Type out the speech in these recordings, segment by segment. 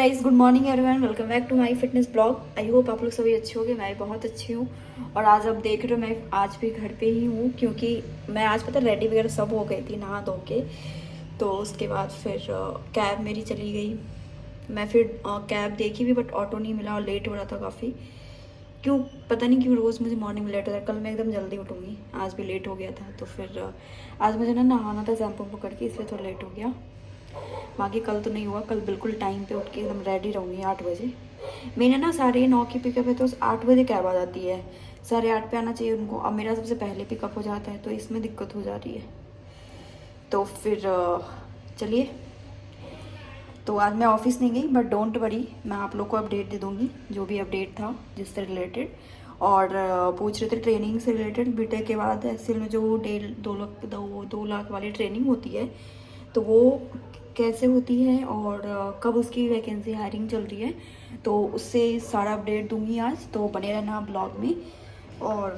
Guys, good morning everyone, welcome back to my fitness blog. I hope आप लोग सभी अच्छे होंगे। मैं बहुत अच्छी हूँ। और आज आप देख रहे हो मैं आज भी घर पे ही हूँ, क्योंकि मैं आज पता रेडी वगैरह सब हो गई थी नहा धो के। तो उसके बाद फिर कैब मेरी चली गई। मैं फिर कैब देखी भी बट ऑटो नहीं मिला और लेट हो रहा था काफ़ी। क्यों पता नहीं क्यों रोज़ मुझे मॉर्निंग में लेट होता है। कल मैं एकदम जल्दी उठूँगी, आज भी लेट हो गया था। तो फिर आज मुझे ना नहाना था शैम्पू करके, इसलिए थोड़ा लेट हो गया। बाकी कल तो नहीं हुआ, कल बिल्कुल टाइम पे उठ के एकदम रेडी रहूँगी 8 बजे। मैंने ना 9:30 की पिकअप है, तो 8 बजे कैब आ जाती है। 8:30 पे आना चाहिए उनको। अब मेरा सबसे पहले पिकअप हो जाता है, तो इसमें दिक्कत हो जा रही है। तो फिर चलिए। तो आज मैं ऑफिस नहीं गई, बट डोंट वरी, मैं आप लोग को अपडेट दे दूँगी जो भी अपडेट था जिससे रिलेटेड। और पूछ रहे थे ट्रेनिंग से रिलेटेड। बीटेक के बाद एसएल में जो 2 लाख वाली ट्रेनिंग होती है, तो वो कैसे होती है और कब उसकी वैकेंसी हायरिंग चल रही है, तो उससे सारा अपडेट दूंगी आज। तो बने रहना ब्लॉग में। और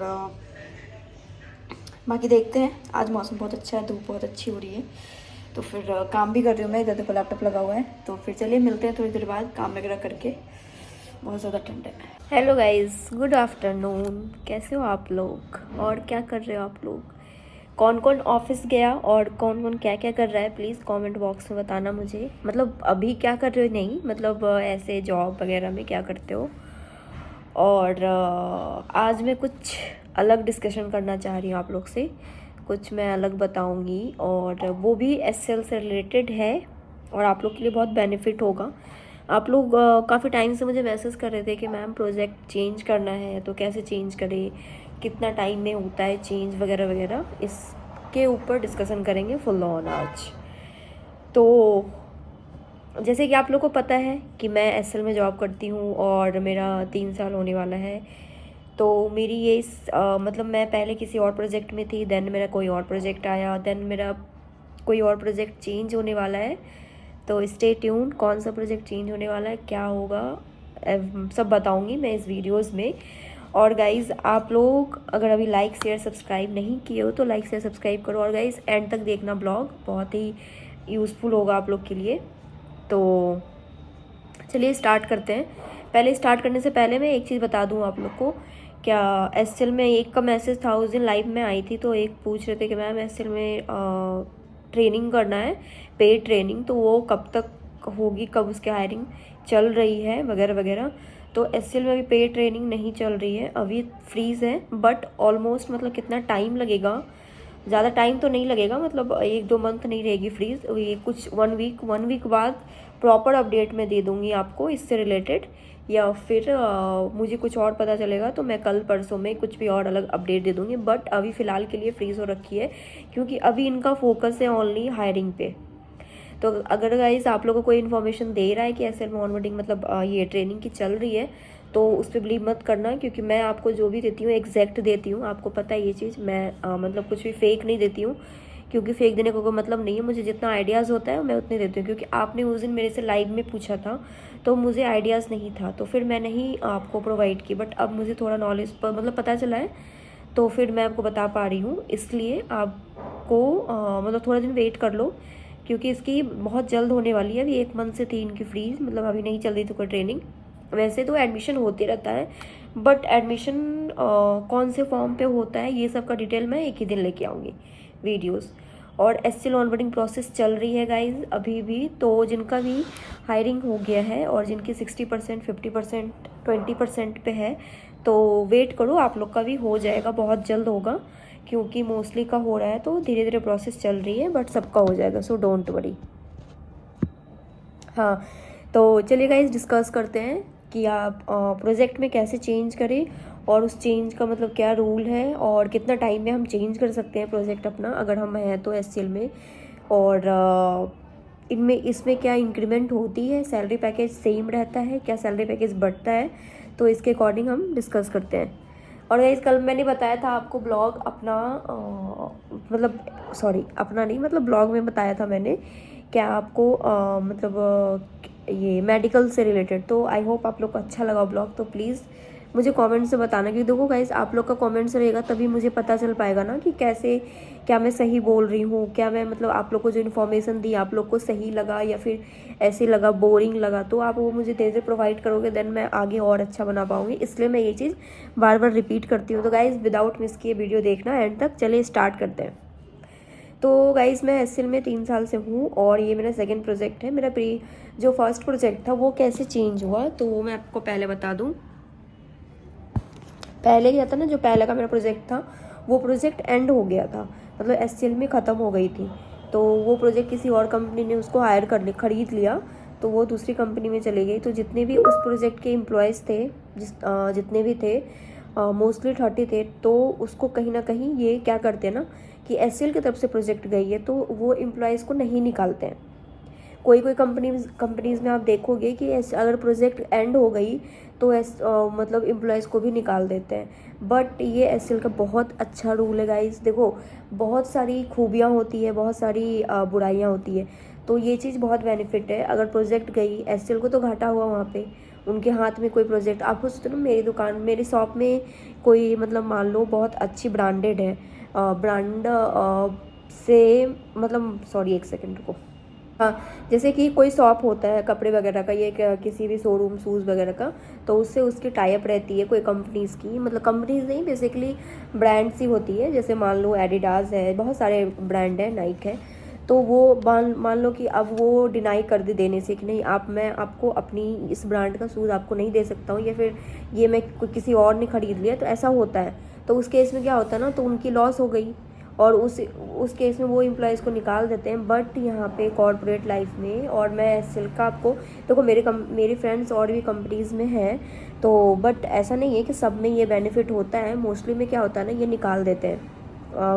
बाकी देखते हैं। आज मौसम बहुत अच्छा है, धूप बहुत अच्छी हो रही है। तो फिर काम भी कर रही हूँ मैं, इधर देखो लैपटॉप लगा हुआ है। तो फिर चलिए मिलते हैं थोड़ी देर बाद, काम वगैरह करके। बहुत ज़्यादा ठंड है। Hello guys, good afternoon. कैसे हो आप लोग और क्या कर रहे हो आप लोग? कौन कौन ऑफिस गया और कौन कौन क्या क्या कर रहा है, प्लीज़ कमेंट बॉक्स में बताना मुझे। मतलब अभी क्या कर रहे हो, नहीं मतलब ऐसे जॉब वगैरह में क्या करते हो। और आज मैं कुछ अलग डिस्कशन करना चाह रही हूँ आप लोग से। कुछ मैं अलग बताऊँगी और वो भी एसएल से रिलेटेड है और आप लोग के लिए बहुत बेनिफिट होगा। आप लोग काफ़ी टाइम से मुझे मैसेज कर रहे थे कि मैम प्रोजेक्ट चेंज करना है, तो कैसे चेंज करें, कितना टाइम में होता है चेंज वगैरह वगैरह। इसके ऊपर डिस्कशन करेंगे फुल ऑन आज। तो जैसे कि आप लोग को पता है कि मैं एसएल में जॉब करती हूँ और मेरा 3 साल होने वाला है। तो मेरी ये मतलब मैं पहले किसी और प्रोजेक्ट में थी, देन मेरा कोई और प्रोजेक्ट आया, देन मेरा कोई और प्रोजेक्ट चेंज होने वाला है। तो स्टे ट्यून, कौन सा प्रोजेक्ट चेंज होने वाला है, क्या होगा, सब बताऊंगी मैं इस वीडियोस में। और गाइज़, आप लोग अगर अभी लाइक शेयर सब्सक्राइब नहीं किए हो तो लाइक शेयर सब्सक्राइब करो। और गाइज़ एंड तक देखना, ब्लॉग बहुत ही यूज़फुल होगा आप लोग के लिए। तो चलिए स्टार्ट करते हैं। पहले स्टार्ट करने से पहले मैं एक चीज़ बता दूं आप लोग को। क्या एसएल में एक का मैसेज था, उस दिन लाइव में आई थी, तो एक पूछ रहे थे कि मैम एसएल में ट्रेनिंग करना है, पेड ट्रेनिंग, तो वो कब तक होगी, कब उसकी हायरिंग चल रही है वगैरह वगैरह। तो एसएल में अभी पेड ट्रेनिंग नहीं चल रही है, अभी फ्रीज़ है। बट ऑलमोस्ट मतलब कितना टाइम लगेगा, ज़्यादा टाइम तो नहीं लगेगा, मतलब 1-2 मंथ नहीं रहेगी फ्रीज, ये कुछ 1 वीक बाद प्रॉपर अपडेट मैं दे दूँगी आपको इससे रिलेटेड। या फिर मुझे कुछ और पता चलेगा तो मैं कल परसों में कुछ भी और अलग अपडेट दे दूँगी। बट अभी फ़िलहाल के लिए फ्रीज़ हो रखी है, क्योंकि अभी इनका फोकस है ओनली हायरिंग पे। तो अगर गाइस आप लोगों को कोई इन्फॉर्मेशन दे रहा है कि एसएल में ऑनबोर्डिंग मतलब ये ट्रेनिंग की चल रही है, तो उस पर बिलीव मत करना, क्योंकि मैं आपको जो भी देती हूँ एग्जैक्ट देती हूँ। आपको पता है ये चीज़, मैं मतलब कुछ भी फेक नहीं देती हूँ, क्योंकि फेक देने का कोई मतलब नहीं है। मुझे जितना आइडियाज़ होता है मैं उतने देती हूँ, क्योंकि आपने उस दिन मेरे से लाइव में पूछा था तो मुझे आइडियाज़ नहीं था, तो फिर मैंने ही आपको प्रोवाइड की। बट अब मुझे थोड़ा नॉलेज पर मतलब पता चला है, तो फिर मैं आपको बता पा रही हूँ। इसलिए आपको मतलब थोड़ा दिन वेट कर लो, क्योंकि इसकी बहुत जल्द होने वाली है। अभी 1 मंथ से थी इनकी फ्रीज, मतलब अभी नहीं चल रही थी कोई ट्रेनिंग। वैसे तो एडमिशन होते रहता है, बट एडमिशन कौन से फॉर्म पे होता है ये सब का डिटेल मैं एक ही दिन लेके आऊँगी वीडियोस। और एसएल ऑनबोर्डिंग प्रोसेस चल रही है गाइज अभी भी। तो जिनका भी हायरिंग हो गया है और जिनकी 60%, 50%, 20% पे है, तो वेट करो, आप लोग का भी हो जाएगा, बहुत जल्द होगा, क्योंकि मोस्टली का हो रहा है। तो धीरे धीरे प्रोसेस चल रही है, बट सबका हो जाएगा, सो डोंट वरी। हाँ, तो चलिए गाइस डिस्कस करते हैं कि आप प्रोजेक्ट में कैसे चेंज करें और उस चेंज का मतलब क्या रूल है और कितना टाइम में हम चेंज कर सकते हैं प्रोजेक्ट अपना, अगर हम हैं तो एससीएल में। और इनमें इसमें क्या इंक्रीमेंट होती है, सैलरी पैकेज सेम रहता है, क्या सैलरी पैकेज बढ़ता है, तो इसके अकॉर्डिंग हम डिस्कस करते हैं। और गाइस कल मैंने बताया था आपको ब्लॉग अपना मतलब सॉरी अपना नहीं, मतलब ब्लॉग में बताया था मैंने क्या आपको मतलब ये मेडिकल से रिलेटेड। तो आई होप आप लोग को अच्छा लगा ब्लॉग, तो प्लीज़ मुझे कमेंट से बताना, क्योंकि देखो गाइस आप लोग का कमेंट्स रहेगा तभी मुझे पता चल पाएगा ना कि कैसे, क्या मैं सही बोल रही हूँ, क्या मैं मतलब आप लोग को जो इन्फॉर्मेशन दी आप लोग को सही लगा या फिर ऐसे लगा, बोरिंग लगा, तो आप वो मुझे धीरे धीरे प्रोवाइड करोगे, देन मैं आगे और अच्छा बना पाऊँगी। इसलिए मैं ये चीज़ बार बार रिपीट करती हूँ। तो गाइज़ विदाउट मिस किए वीडियो देखना एंड तक। चलिए स्टार्ट करते हैं। तो गाइज़ मैं एसएल में 3 साल से हूँ और ये मेरा सेकंड प्रोजेक्ट है। मेरा जो फर्स्ट प्रोजेक्ट था वो कैसे चेंज हुआ तो वो मैं आपको पहले बता दूँ। पहले क्या था ना, जो पहले का मेरा प्रोजेक्ट था वो प्रोजेक्ट एंड हो गया था, मतलब एसएल में ख़त्म हो गई थी। तो वो प्रोजेक्ट किसी और कंपनी ने उसको हायर कर खरीद लिया, तो वो दूसरी कंपनी में चली गई। तो जितने भी उस प्रोजेक्ट के एम्प्लॉयज़ थे, जितने भी थे, मोस्टली 30 थे, तो उसको कहीं ना कहीं ये क्या करते हैं ना कि एसएल की तरफ से प्रोजेक्ट गई है तो वो एम्प्लॉयज़ को नहीं निकालते हैं। कोई कोई कंपनीज़ में आप देखोगे कि अगर प्रोजेक्ट एंड हो गई तो मतलब एम्प्लॉयज़ को भी निकाल देते हैं। बट ये एसएल का बहुत अच्छा रूल है गाइस। देखो बहुत सारी खूबियाँ होती है, बहुत सारी बुराइयाँ होती है, तो ये चीज़ बहुत बेनिफिट है। अगर प्रोजेक्ट गई, एसएल को तो घाटा हुआ वहाँ पे, उनके हाथ में कोई प्रोजेक्ट। आप सोचते हो ना, मेरी शॉप में कोई मतलब मान लो बहुत अच्छी ब्रांडेड है, ब्रांड से मतलब सॉरी एक सेकेंड रुको, हाँ, जैसे कि कोई शॉप होता है कपड़े वगैरह का, ये किसी भी शोरूम शूज़ वगैरह का, तो उससे उसकी टाई अप रहती है कोई कंपनीज़ की, मतलब कंपनीज़ नहीं बेसिकली ब्रांड्स ही होती है। जैसे मान लो एडिडास है, बहुत सारे ब्रांड है, नाइक है। तो वो मान लो कि अब वो डिनाई कर दे देने से कि नहीं, मैं आपको अपनी इस ब्रांड का शूज़ आपको नहीं दे सकता हूँ, या फिर ये मैं किसी और ने ख़रीद लिया, तो ऐसा होता है। तो उस केस में क्या होता है ना, तो उनकी लॉस हो गई और उस केस में वो एम्प्लॉयज़ को निकाल देते हैं। बट यहाँ पे कॉर्पोरेट लाइफ में, और मैं एसएल का आपको देखो, मेरे फ्रेंड्स और भी कंपनीज़ में हैं, तो बट ऐसा नहीं है कि सब में ये बेनिफिट होता है। मोस्टली में क्या होता है ना, ये निकाल देते हैं।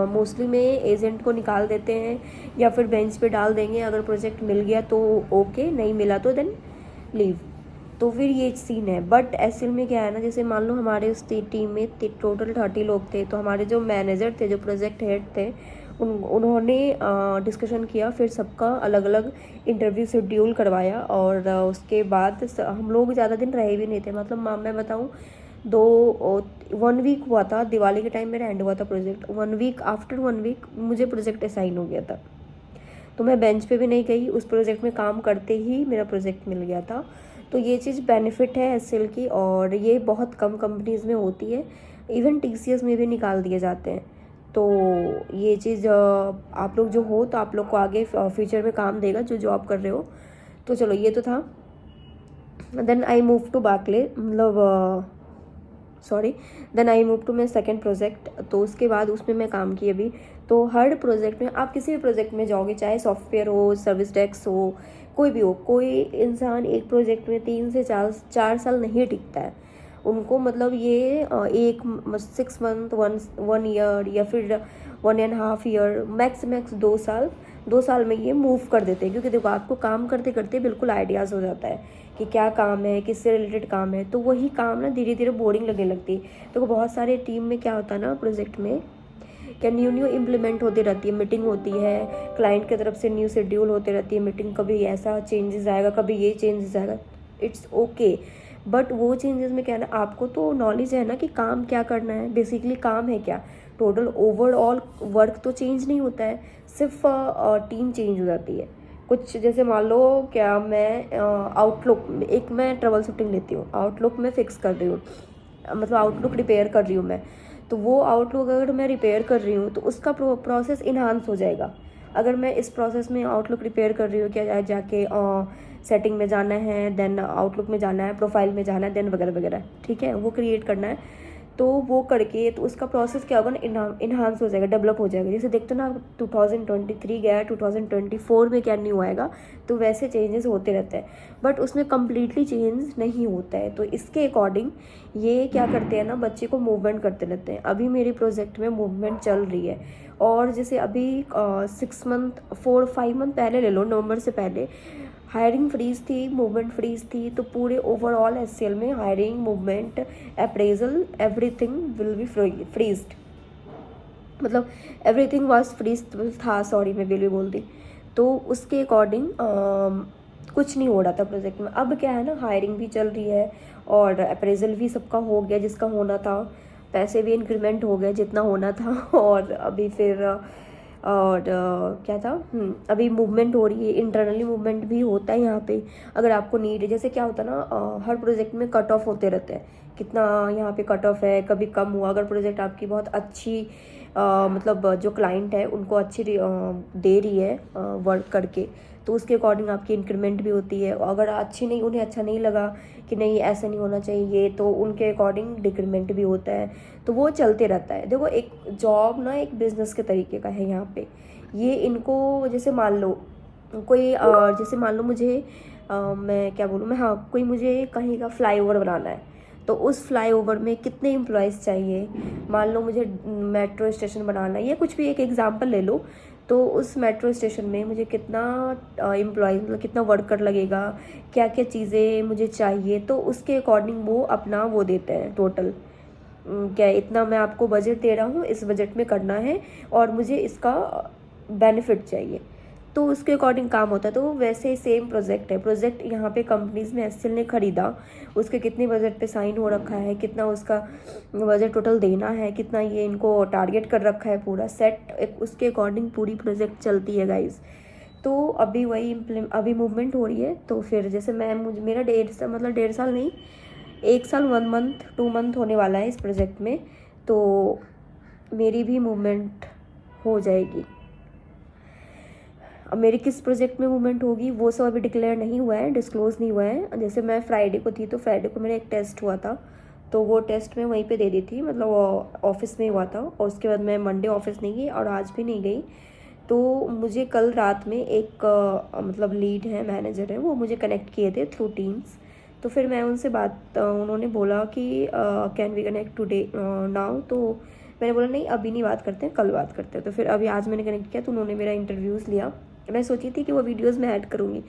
मोस्टली में एजेंट को निकाल देते हैं या फिर बेंच पे डाल देंगे। अगर प्रोजेक्ट मिल गया तो ओके, नहीं मिला तो देन लीव। तो फिर ये सीन है। बट एसएल में क्या है ना, जैसे मान लो हमारे उस टीम में टोटल 30 लोग थे, तो हमारे जो मैनेजर थे, जो प्रोजेक्ट हेड थे, उन्होंने डिस्कशन किया, फिर सबका अलग अलग इंटरव्यू शेड्यूल करवाया। और उसके बाद हम लोग ज़्यादा दिन रहे भी नहीं थे, मतलब मैं बताऊँ 1 वीक हुआ था। दिवाली के टाइम मेरा एंड हुआ था प्रोजेक्ट। 1 वीक, आफ्टर 1 वीक मुझे प्रोजेक्ट असाइन हो गया था। तो मैं बेंच पे भी नहीं गई, उस प्रोजेक्ट में काम करते ही मेरा प्रोजेक्ट मिल गया था। तो ये चीज़ बेनिफिट है एसएल की, और ये बहुत कम कंपनीज़ में होती है। इवन टीसीएस में भी निकाल दिए जाते हैं। तो ये चीज़ आप लोग जो हो, तो आप लोग को आगे फ्यूचर में काम देगा, जो जॉब कर रहे हो। तो चलो ये तो था। Then I move to Barclays, मतलब then I move to my second project. तो उसके बाद उसमें मैं काम की अभी। तो हर प्रोजेक्ट में, आप किसी भी प्रोजेक्ट में जाओगे, चाहे सॉफ्टवेयर हो, सर्विस डेस्क हो, कोई भी हो, कोई इंसान एक प्रोजेक्ट में 3 से 4 साल नहीं टिकता है। उनको मतलब ये 6 मंथ, 1 ईयर या फिर 1.5 ईयर, मैक्स 2 साल में ये मूव कर देते हैं। क्योंकि देखो आपको काम करते करते बिल्कुल आइडियाज़ हो जाता है कि क्या काम है, किससे रिलेटेड काम है, तो वही काम ना धीरे धीरे बोरिंग लगने लगती है। तो बहुत सारे टीम में क्या होता है ना, प्रोजेक्ट में क्या न्यू इम्प्लीमेंट होती रहती है, मीटिंग होती है, क्लाइंट की तरफ से न्यू शेड्यूल होती रहती है मीटिंग, कभी ऐसा चेंजेस आएगा, कभी ये चेंजेस आएगा, इट्स ओके। बट वो चेंजेस में क्या है ना, आपको तो नॉलेज है ना कि काम क्या करना है, बेसिकली काम है क्या, टोटल ओवरऑल वर्क तो चेंज नहीं होता है, सिर्फ टीम चेंज हो जाती है। कुछ जैसे मान लो क्या मैं आउटलुक, मैं ट्रबल शूटिंग लेती हूँ, आउटलुक में फिक्स कर रही हूँ, मतलब आउटलुक रिपेयर कर रही हूँ मैं। तो वो आउटलुक अगर मैं रिपेयर कर रही हूँ तो उसका प्रोसेस इन्हांस हो जाएगा। अगर मैं इस प्रोसेस में आउटलुक रिपेयर कर रही हूँ, क्या जाके सेटिंग में जाना है, देन आउटलुक में जाना है, प्रोफाइल में जाना है, देन वगैरह वगैरह, ठीक है, वो क्रिएट करना है। तो वो करके तो उसका प्रोसेस क्या होगा ना, इन्हांस हो जाएगा, डेवलप हो जाएगा। जैसे देखते ना 2023 गया, 2024 में क्या न्यू आएगा, तो वैसे चेंजेस होते रहते हैं। बट उसमें कम्प्लीटली चेंज नहीं होता है। तो इसके अकॉर्डिंग ये क्या करते हैं ना, बच्चे को मूवमेंट करते रहते हैं। अभी मेरे प्रोजेक्ट में मूवमेंट चल रही है। और जैसे अभी 5 मंथ पहले ले लो, नवंबर से पहले हायरिंग फ्रीज थी, मूवमेंट फ्रीज थी। तो पूरे ओवरऑल एसएल में hiring, movement, appraisal, everything will be freezed, मतलब एवरीथिंग वाज फ्रीज था, सॉरी मैं विल भी बोल दी। तो उसके अकॉर्डिंग कुछ नहीं हो रहा था प्रोजेक्ट में। अब क्या है ना, हायरिंग भी चल रही है और अप्रेजल भी सबका हो गया जिसका होना था, पैसे भी इंक्रीमेंट हो गए जितना होना था और अभी फिर क्या था, अभी मूवमेंट हो रही है, इंटरनली मूवमेंट भी होता है यहाँ पे। अगर आपको नीड है, जैसे क्या होता है ना, हर प्रोजेक्ट में कट ऑफ होते रहते हैं, कितना यहाँ पे कट ऑफ है, कभी कम हुआ। अगर प्रोजेक्ट आपकी बहुत अच्छी मतलब जो क्लाइंट है उनको अच्छी दे रही है वर्क करके, तो उसके अकॉर्डिंग आपकी इंक्रीमेंट भी होती है। अगर अच्छी नहीं, उन्हें अच्छा नहीं लगा कि नहीं ऐसा नहीं होना चाहिए, तो उनके अकॉर्डिंग डिक्रीमेंट भी होता है। तो वो चलते रहता है। देखो, एक जॉब ना एक बिजनेस के तरीके का है यहाँ पे। ये इनको, जैसे मान लो कोई जैसे मान लो मुझे मैं क्या बोलूँ मैं, हाँ, कोई मुझे कहीं का फ्लाईओवर बनाना है, तो उस फ्लाईओवर में कितने एम्प्लॉयज़ चाहिए। मान लो मुझे मेट्रो स्टेशन बनाना है, या कुछ भी एक एग्जांपल ले लो, तो उस मेट्रो स्टेशन में मुझे कितना एम्प्लॉयज़, मतलब कितना वर्कर लगेगा, क्या क्या चीज़ें मुझे चाहिए, तो उसके अकॉर्डिंग वो अपना वो देते हैं टोटल। क्या इतना मैं आपको बजट दे रहा हूँ, इस बजट में करना है और मुझे इसका बेनिफिट चाहिए, तो उसके अकॉर्डिंग काम होता है। तो वैसे सेम प्रोजेक्ट है। प्रोजेक्ट यहाँ पे कंपनीज में एचसीएल ने खरीदा, उसके कितने बजट पे साइन हो रखा है, कितना उसका बजट टोटल देना है, कितना ये इनको टारगेट कर रखा है, पूरा सेट, उसके अकॉर्डिंग पूरी प्रोजेक्ट चलती है गाइज। तो अभी वही अभी मूवमेंट हो रही है। तो फिर जैसे मेरा 1.5 साल, मतलब 1.5 साल नहीं, 1 साल 1 मंथ 2 मंथ होने वाला है इस प्रोजेक्ट में, तो मेरी भी मूवमेंट हो जाएगी। अब मेरी किस प्रोजेक्ट में मूवमेंट होगी वो सब अभी डिक्लेयर नहीं हुआ है, डिस्क्लोज़ नहीं हुआ है। जैसे मैं फ्राइडे को थी, तो फ्राइडे को मेरा एक टेस्ट हुआ था, तो वो टेस्ट मैं वहीं पे दे दी थी, मतलब ऑफिस में हुआ था। और उसके बाद मैं मंडे ऑफिस नहीं गई और आज भी नहीं गई। तो मुझे कल रात में एक मतलब लीड है, मैनेजर है, वो मुझे कनेक्ट किए थे थ्रू टीम्स। तो फिर मैं उनसे बात, उन्होंने बोला कि can we connect today now, तो मैंने बोला नहीं अभी नहीं बात करते हैं, कल बात करते हैं। तो फिर अभी आज मैंने कनेक्ट किया, तो उन्होंने मेरा इंटरव्यूज़ लिया। मैं सोची थी कि वो वीडियोस में ऐड करूँगी,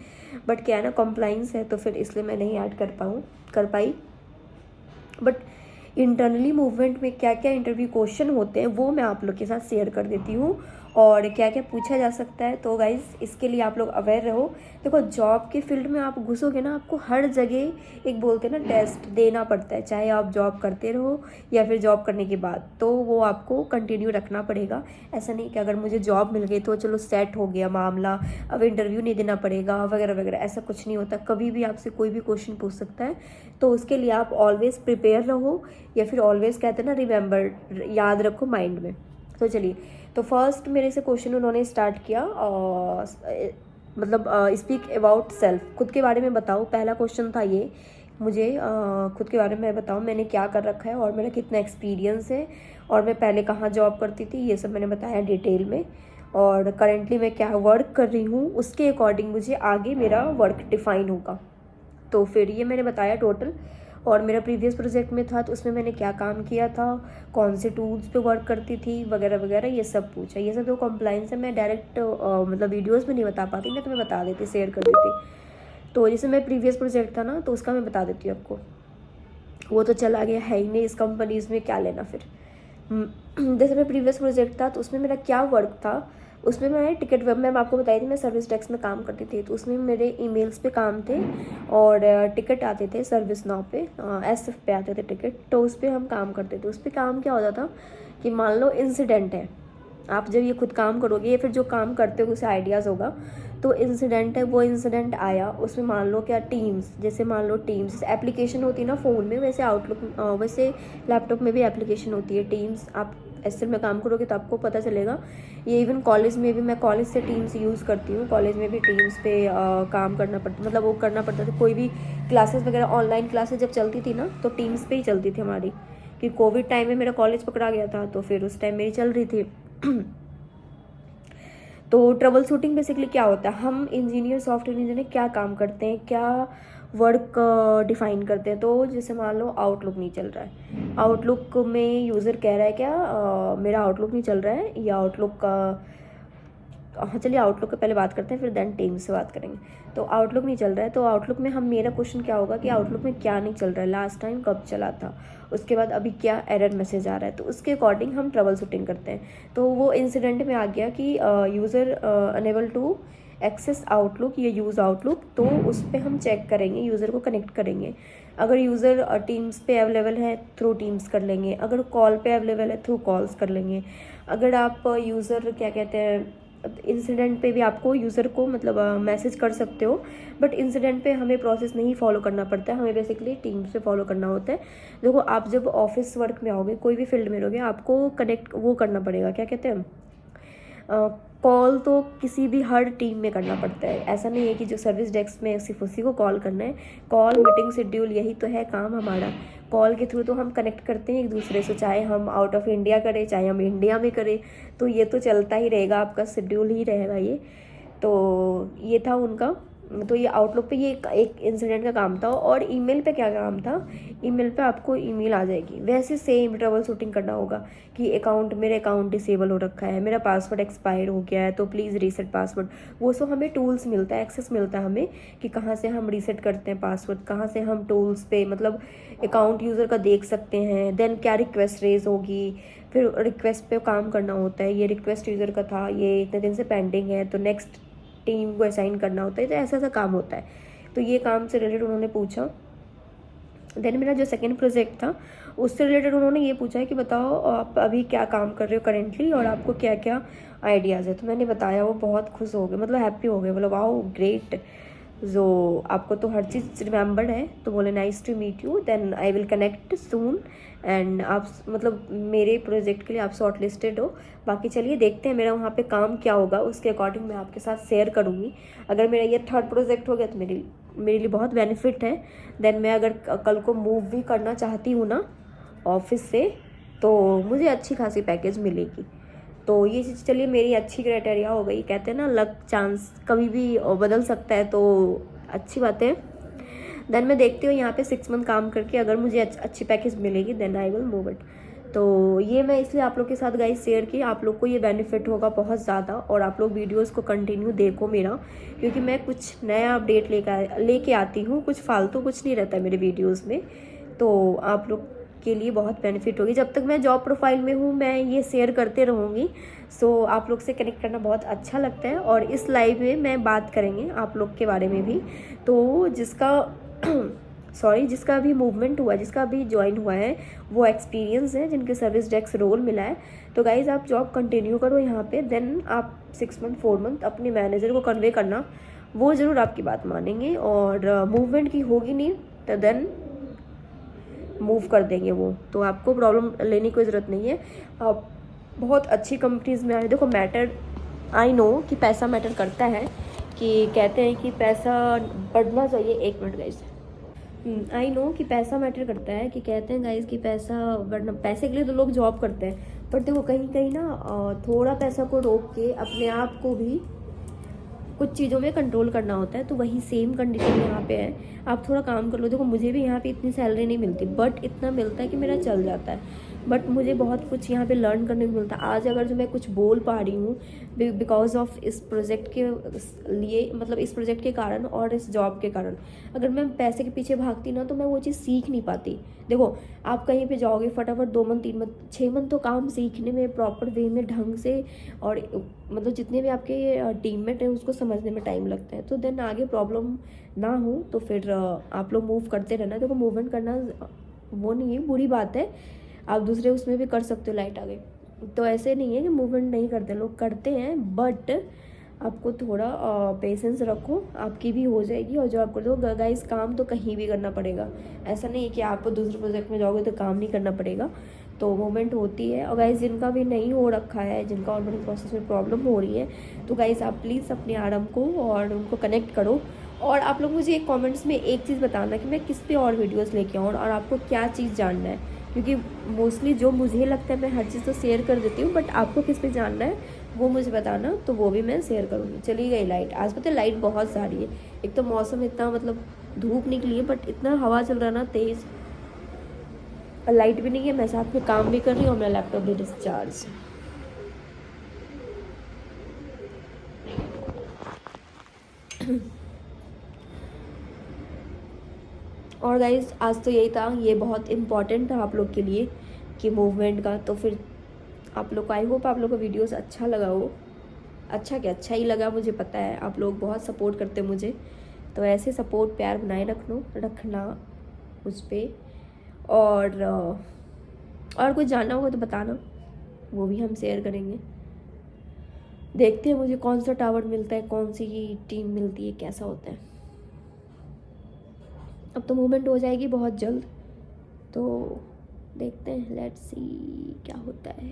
बट क्या है ना, कंप्लाइंस है, तो फिर इसलिए मैं नहीं ऐड कर पाई। बट इंटरनली मूवमेंट में क्या क्या इंटरव्यू क्वेश्चन होते हैं वो मैं आप लोग के साथ शेयर कर देती हूँ, और क्या क्या पूछा जा सकता है। तो गाइज़, इसके लिए आप लोग अवेयर रहो। देखो, जॉब के फील्ड में आप घुसोगे ना, आपको हर जगह एक बोलते हैं ना टेस्ट देना पड़ता है, चाहे आप जॉब करते रहो या फिर जॉब करने के बाद, तो वो आपको कंटिन्यू रखना पड़ेगा। ऐसा नहीं कि अगर मुझे जॉब मिल गई तो चलो सेट हो गया मामला, अब इंटरव्यू नहीं देना पड़ेगा वगैरह वगैरह, ऐसा कुछ नहीं होता। कभी भी आपसे कोई भी क्वेश्चन पूछ सकता है, तो उसके लिए आप ऑलवेज प्रिपेयर रहो, या फिर ऑलवेज कहते हैं ना रिमेंबर, याद रखो माइंड में। तो चलिए, तो फर्स्ट मेरे से क्वेश्चन उन्होंने स्टार्ट किया, मतलब स्पीक अबाउट सेल्फ, खुद के बारे में बताओ। पहला क्वेश्चन था ये, मुझे खुद के बारे में बताओ, मैंने क्या कर रखा है और मेरा कितना एक्सपीरियंस है, और मैं पहले कहाँ जॉब करती थी, ये सब मैंने बताया डिटेल में। और करेंटली मैं क्या वर्क कर रही हूँ, उसके अकॉर्डिंग मुझे आगे मेरा वर्क डिफाइन होगा। तो फिर ये मैंने बताया टोटल। और मेरा प्रीवियस प्रोजेक्ट में था, तो उसमें मैंने क्या काम किया था, कौन से टूल्स पे वर्क करती थी वगैरह वगैरह, ये सब पूछा। ये सब जो कंप्लाइंस है मैं डायरेक्ट मतलब वीडियोस में नहीं बता पाती, मैं तुम्हें बता देती, शेयर कर देती। तो जैसे मैं प्रीवियस प्रोजेक्ट था ना, तो उसका मैं बता देती हूँ आपको। वो तो चला गया है ही नहीं, इस कंपनीज में क्या लेना फिर। जैसे मैं प्रीवियस प्रोजेक्ट था, तो उसमें मेरा क्या वर्क था, उसमें मैं टिकट वेब, मैं आपको बताई थी मैं सर्विस डेस्क में काम करती थी, तो उसमें मेरे ईमेल्स पे काम थे, और टिकट आते थे सर्विस नाउ पे, एसएफ पे आते थे टिकट, तो उस पर हम काम करते थे। उस पर काम क्या होता था कि मान लो इंसिडेंट है, आप जब ये खुद काम करोगे या फिर जो काम करते हो उसे आइडियाज़ होगा, तो इंसिडेंट है, वो इंसिडेंट आया, उसमें मान लो क्या टीम्स, जैसे मान लो टीम्स एप्लीकेशन होती है ना फ़ोन में, वैसे आउटलुक वैसे लैपटॉप में भी एप्लीकेशन होती है टीम्स। आप एसएल में काम करोगे तो आपको पता चलेगा। ये इवन कॉलेज में भी, मैं कॉलेज से टीम्स यूज़ करती हूँ, कॉलेज में भी टीम्स पे काम करना पड़ता, मतलब वो करना पड़ता था। कोई भी क्लासेस वगैरह, ऑनलाइन क्लासेस जब चलती थी ना, तो टीम्स पे ही चलती थी हमारी, कि कोविड टाइम में मेरा कॉलेज पकड़ा गया था, तो फिर उस टाइम मेरी चल रही थी। तो ट्रबल शूटिंग बेसिकली क्या होता है, हम इंजीनियर, सॉफ्टवेयर इंजीनियर क्या काम करते हैं, क्या वर्क डिफाइन करते हैं। तो जैसे मान लो आउटलुक नहीं चल रहा है, आउटलुक में यूज़र कह रहा है क्या मेरा आउटलुक नहीं चल रहा है, या आउटलुक का, हाँ चलिए आउटलुक का पहले बात करते हैं, फिर देन टीम से बात करेंगे। तो आउटलुक नहीं चल रहा है, तो आउटलुक में हम, मेरा क्वेश्चन क्या होगा कि आउटलुक में क्या नहीं चल रहा है, लास्ट टाइम कब चला था, उसके बाद अभी क्या एरर मैसेज आ रहा है, तो उसके अकॉर्डिंग हम ट्रबल शूटिंग करते हैं। तो वो इंसिडेंट में आ गया कि user unable to access Outlook या यूज़ आउटलुक, तो उस पर हम चेक करेंगे, यूज़र को कनेक्ट करेंगे। अगर यूज़र टीम्स पे अवेलेबल है थ्रू टीम्स कर लेंगे, अगर कॉल पे अवेलेबल है थ्रू कॉल्स कर लेंगे। अगर आप यूज़र क्या कहते हैं इंसिडेंट पे भी आपको यूज़र को मतलब मैसेज कर सकते हो, बट इंसिडेंट पे हमें प्रोसेस नहीं फॉलो करना पड़ता है, हमें बेसिकली टीम्स पे फॉलो करना होता है। देखो आप जब ऑफिस वर्क में आओगे, कोई भी फील्ड में रहोगे, आपको कनेक्ट वो करना पड़ेगा, क्या कहते हैं कॉल तो किसी भी हर टीम में करना पड़ता है। ऐसा नहीं है कि जो सर्विस डेस्क में सिर्फ उसी को कॉल करना है। कॉल मीटिंग शेड्यूल यही तो है काम हमारा। कॉल के थ्रू तो हम कनेक्ट करते हैं एक दूसरे से, चाहे हम आउट ऑफ इंडिया करें चाहे हम इंडिया में करें, तो ये तो चलता ही रहेगा, आपका शेड्यूल ही रहेगा ये। तो ये था उनका। तो ये आउटलुक पे ये एक इंसिडेंट का काम था। और ईमेल पे क्या काम था, ईमेल पे आपको ईमेल आ जाएगी, वैसे सेम ट्रबल शूटिंग करना होगा कि मेरा अकाउंट डिसेबल हो रखा है, मेरा पासवर्ड एक्सपायर हो गया है तो प्लीज़ रीसेट पासवर्ड। वो सब हमें टूल्स मिलता है, एक्सेस मिलता है हमें कि कहाँ से हम रीसेट करते हैं पासवर्ड, कहाँ से हम टूल्स पे मतलब अकाउंट यूज़र का देख सकते हैं। देन क्या रिक्वेस्ट रेज होगी, फिर रिक्वेस्ट पे काम करना होता है। ये रिक्वेस्ट यूज़र का था, ये इतने दिन से पेंडिंग है, तो नेक्स्ट टीम को असाइन करना होता है। तो ऐसा ऐसा काम होता है। तो ये काम से रिलेटेड उन्होंने पूछा। देन मेरा जो सेकंड प्रोजेक्ट था उससे रिलेटेड उन्होंने ये पूछा है कि बताओ आप अभी क्या काम कर रहे हो करेंटली और आपको क्या क्या आइडियाज़ है। तो मैंने बताया, वो बहुत खुश हो गए, मतलब हैप्पी हो गए, मतलब वाओ ग्रेट, जो आपको तो हर चीज़ रिमेंबर्ड है। तो बोले nice to meet you, then I will connect soon and आप मतलब मेरे प्रोजेक्ट के लिए आप शॉर्ट लिस्टेड हो। बाकी चलिए देखते हैं मेरा वहाँ पे काम क्या होगा, उसके अकॉर्डिंग मैं आपके साथ शेयर करूँगी। अगर मेरा ये थर्ड प्रोजेक्ट हो गया तो मेरे लिए बहुत बेनिफिट है। देन मैं अगर कल को मूव भी करना चाहती हूँ ना ऑफिस से, तो मुझे अच्छी खासी पैकेज मिलेगी। तो ये चीज़ चलिए मेरी अच्छी क्राइटेरिया हो गई। कहते हैं ना लक चांस कभी भी बदल सकता है, तो अच्छी बात है। देन मैं देखती हूँ यहाँ पे 6 मंथ काम करके अगर मुझे अच्छी पैकेज मिलेगी then I will move it. तो ये मैं इसलिए आप लोग के साथ गाइस शेयर की, आप लोग को ये बेनिफिट होगा बहुत ज़्यादा। और आप लोग वीडियोस को कंटिन्यू देखो मेरा, क्योंकि मैं कुछ नया अपडेट लेके आती हूँ, कुछ फालतू कुछ नहीं रहता है मेरे वीडियोस में। तो आप लोग के लिए बहुत बेनिफिट होगी। जब तक मैं जॉब प्रोफाइल में हूँ मैं ये शेयर करते रहूँगी। सो आप लोग से कनेक्ट करना बहुत अच्छा लगता है। और इस लाइव में मैं बात करेंगे आप लोग के बारे में भी। तो जिसका अभी मूवमेंट हुआ है, जिसका अभी ज्वाइन हुआ है, वो एक्सपीरियंस है, जिनके सर्विस डेस्क रोल मिला है। तो गाइज आप जॉब कंटिन्यू करो यहाँ पे। देन आप 6 मंथ 4 मंथ अपने मैनेजर को कन्वे करना, वो ज़रूर आपकी बात मानेंगे। और मूवमेंट की होगी नहीं तो देन मूव कर देंगे वो, तो आपको प्रॉब्लम लेने की ज़रूरत नहीं है। आप बहुत अच्छी कंपनीज़ में आए। देखो मैटर, आई नो कि पैसा मैटर करता है, कि कहते हैं कि पैसा बढ़ना चाहिए। 1 मिनट गाइस, आई नो कि पैसा मैटर करता है, कि कहते हैं गाइस कि पैसा बढ़ना, पैसे के लिए तो लोग जॉब करते हैं। पर देखो कहीं कहीं ना थोड़ा पैसा को रोक के अपने आप को भी कुछ चीज़ों में कंट्रोल करना होता है। तो वही सेम कंडीशन यहाँ पे है। आप थोड़ा काम कर लो। देखो मुझे भी यहाँ पे इतनी सैलरी नहीं मिलती, बट इतना मिलता है कि मेरा चल जाता है। बट मुझे बहुत कुछ यहाँ पे लर्न करने को मिलता है। आज अगर जो मैं कुछ बोल पा रही हूँ बिकॉज ऑफ इस प्रोजेक्ट के लिए, मतलब इस प्रोजेक्ट के कारण और इस जॉब के कारण। अगर मैं पैसे के पीछे भागती ना तो मैं वो चीज़ सीख नहीं पाती। देखो आप कहीं पे जाओगे फटाफट 2 मंथ 3 मंथ 6 मंथ तो काम सीखने में प्रॉपर वे में ढंग से, और मतलब जितने भी आपके टीममेट हैं उसको समझने में टाइम लगता है। तो देन आगे प्रॉब्लम ना हो तो फिर आप लोग मूव करते रहना। देखो मूवमेंट करना वो नहीं है बुरी बात है, आप दूसरे उसमें भी कर सकते हो लाइट आगे। तो ऐसे नहीं है कि मूवमेंट नहीं करते, लोग करते हैं, बट आपको थोड़ा पेशेंस रखो, आपकी भी हो जाएगी। और जो आप कर दो गाइस, काम तो कहीं भी करना पड़ेगा। ऐसा नहीं है कि आपको दूसरे प्रोजेक्ट में जाओगे तो काम नहीं करना पड़ेगा। तो मूवमेंट होती है। और गाइस जिनका भी नहीं हो रखा है, जिनका ऑनबोर्डिंग प्रोसेस में प्रॉब्लम हो रही है, तो गाइस आप प्लीज़ अपने आराम को और उनको कनेक्ट करो। और आप लोग मुझे एक कमेंट्स में एक चीज़ बताना कि मैं किस पे और वीडियोस लेके आऊँ और आपको क्या चीज़ जानना है। क्योंकि मोस्टली जो मुझे लगता है मैं हर चीज़ तो शेयर कर देती हूँ, बट आपको किस पे जानना है वो मुझे बताना, तो वो भी मैं शेयर करूँगी। चली गई लाइट। आज पता है लाइट बहुत सारी है। एक तो मौसम इतना मतलब धूप निकली है, बट इतना हवा चल रहा है ना तेज़, और लाइट भी नहीं है। मैं साथ में काम भी कर रही हूँ और मेरा लैपटॉप भी डिस्चार्ज। और गाइज आज तो यही था, ये बहुत इम्पॉर्टेंट था आप लोग के लिए कि मूवमेंट का। तो फिर आप लोग को आई होप आप लोग को वीडियोस अच्छा लगा हो। अच्छा क्या, अच्छा ही लगा, मुझे पता है आप लोग बहुत सपोर्ट करते हैं मुझे, तो ऐसे सपोर्ट प्यार बनाए रखना उस पर। और कुछ जानना होगा तो बताना, वो भी हम शेयर करेंगे। देखते हैं मुझे कौन सा टावर मिलता है, कौन सी टीम मिलती है, कैसा होता है। अब तो मूवमेंट हो जाएगी बहुत जल्द, तो देखते हैं, लेट्स सी क्या होता है।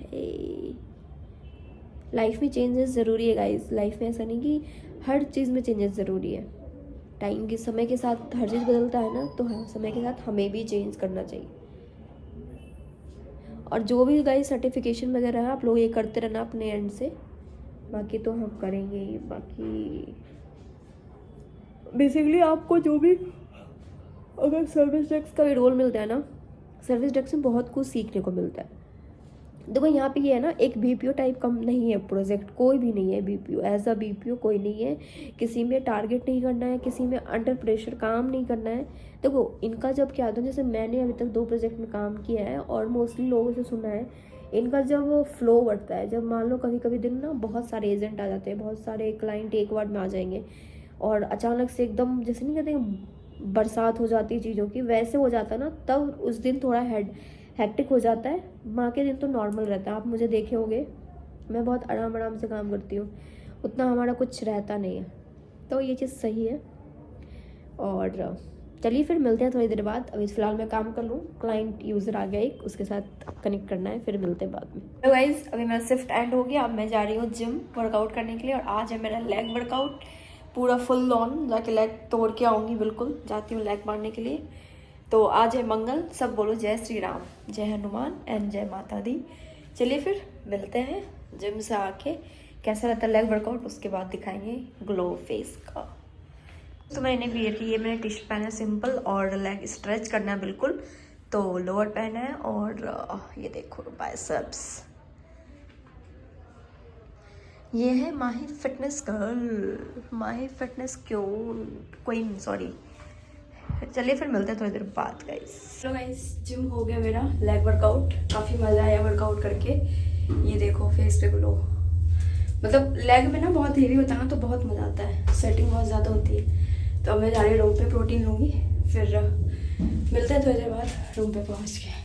लाइफ में चेंजेस ज़रूरी है गाइस, लाइफ में ऐसा नहीं कि हर चीज़ में चेंजेस ज़रूरी है। टाइम के समय के साथ हर चीज़ बदलता है ना, तो हाँ समय के साथ हमें भी चेंज करना चाहिए। और जो भी गाइस सर्टिफिकेशन वगैरह है आप लोग ये करते रहना अपने एंड से, बाकी तो हम करेंगे ही। बाकी बेसिकली आपको जो भी अगर सर्विस डेस्क का भी रोल मिलता है ना, सर्विस डेस्क में बहुत कुछ सीखने को मिलता है। देखो यहाँ पे ये है ना, एक बीपीओ टाइप कम नहीं है प्रोजेक्ट, कोई भी नहीं है बीपीओ, एज अ बीपीओ कोई नहीं है। किसी में टारगेट नहीं करना है, किसी में अंडर प्रेशर काम नहीं करना है। देखो इनका जब क्या होता है, जैसे मैंने अभी तक 2 प्रोजेक्ट में काम किया है और मोस्टली लोगों से सुना है, इनका जब फ्लो बढ़ता है, जब मान लो कभी कभी दिन ना बहुत सारे एजेंट आ जाते हैं, बहुत सारे क्लाइंट एक बार में आ जाएंगे और अचानक से एकदम जैसे नहीं कहते बरसात हो जाती है चीज़ों की, वैसे हो जाता है ना, तब उस दिन थोड़ा हैक्टिक हो जाता है। माँ के दिन तो नॉर्मल रहता है, आप मुझे देखे होंगे मैं बहुत आराम से काम करती हूँ, उतना हमारा कुछ रहता नहीं है, तो ये चीज़ सही है। और चलिए फिर मिलते हैं थोड़ी देर बाद। अभी फ़िलहाल मैं काम कर लूँ, क्लाइंट यूज़र आ गया एक, उसके साथ कनेक्ट करना है, फिर मिलते हैं बाद में। तो गाइज अभी मेरा शिफ्ट एंड हो गया, अब मैं जा रही हूँ जिम वर्कआउट करने के लिए। और आज है मेरा लेग वर्कआउट, पूरा फुल ऑन, जाके लेग तोड़ के आऊँगी, बिल्कुल जाती हूँ लेग मारने के लिए। तो आज है मंगल, सब बोलो जय श्री राम, जय हनुमान एंड जय माता दी। चलिए फिर मिलते हैं जिम से आके, कैसा रहता है लेग वर्कआउट, उसके बाद दिखाएंगे ग्लो फेस का। तो मैंने वियर की, ये मैंने टी शर्ट पहना है सिंपल, और लेग स्ट्रेच करना है बिल्कुल, तो लोअर पहना है। और ये देखो बाइसेप्स, ये है माही फिटनेस गर्ल, माही फिटनेस क्वीन सॉरी। चलिए फिर मिलते हैं थोड़ी देर बाद गाइस। चलो गाइस जिम हो गया मेरा लेग वर्कआउट, काफ़ी मज़ा आया वर्कआउट करके। ये देखो फेस पे ग्लो, मतलब लेग में ना बहुत हेवी होता है ना, तो बहुत मज़ा आता है, स्वेटिंग बहुत ज़्यादा होती है। तो अब मैं जा रही हूँ रूम पे, प्रोटीन लूँगी, फिर मिलते हैं थोड़ी देर बाद रूम पे पहुँच के।